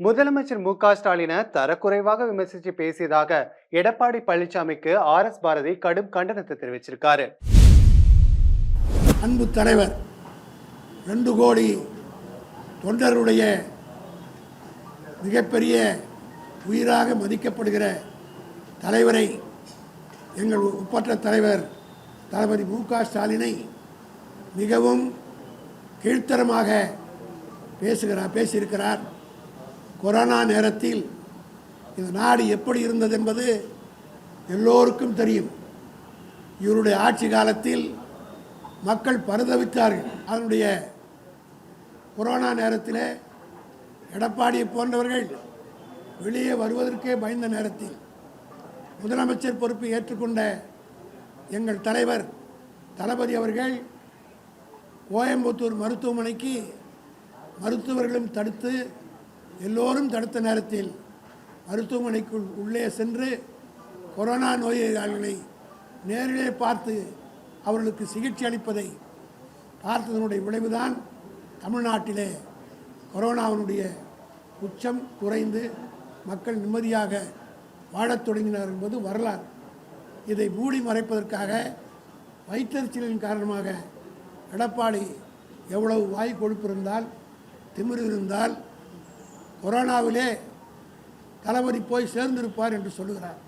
முதலமைச்சர் ஸ்டாலினை தரக்குறைவாக விமர்சித்து பேசியதாக எடப்பாடி பழனிசாமிக்கு பாரதி கடும் கண்டனத்தை தெரிவிச்சிருக்காரு. அன்பு தலைவர் 2 கோடி தொண்டருடைய மிகப்பெரிய உயிராக மதிக்கப்படுகிற தலைவரை, எங்கள் ஒப்பற்ற தலைவர் தளபதி ஸ்டாலினை மிகவும் கீழ்த்தரமாக பேசியிருக்கிறார். கொரோனா நேரத்தில் இந்த நாடு எப்படி இருந்தது என்பது எல்லோருக்கும் தெரியும். இவருடைய ஆட்சி காலத்தில் மக்கள் பரிதவித்தார்கள். அதனுடைய கொரோனா நேரத்தில் எடப்பாடியை போன்றவர்கள் வெளியே வருவதற்கே பயந்த நேரத்தில் முதலமைச்சர் பொறுப்பை ஏற்றுக்கொண்ட எங்கள் தலைவர் தளபதி அவர்கள் கோயம்புத்தூர் மருத்துவமனைக்கு மருத்துவர்களும் தடுத்து எல்லோரும் தடுத்த நேரத்தில் மருத்துவமனைக்குள் உள்ளே சென்று கொரோனா நோயாளிகளை நேரிலே பார்த்து அவர்களுக்கு சிகிச்சை அளிப்பதை பார்த்ததனுடைய விளைவுதான் தமிழ்நாட்டிலே கொரோனாவினுடைய உச்சம் குறைந்து மக்கள் நிம்மதியாக வாழத் தொடங்கினார் என்பது வரலாறு. இதை மூடி மறைப்பதற்காக வயிற்றெரிச்சலின் காரணமாக எடப்பாடி எவ்வளவு வாய் கொழுப்பு இருந்தால், திமிரு இருந்தால் கொரோனாவிலே தளபதி போய் சேர்ந்திருப்பார் என்று சொல்லுகிறார்.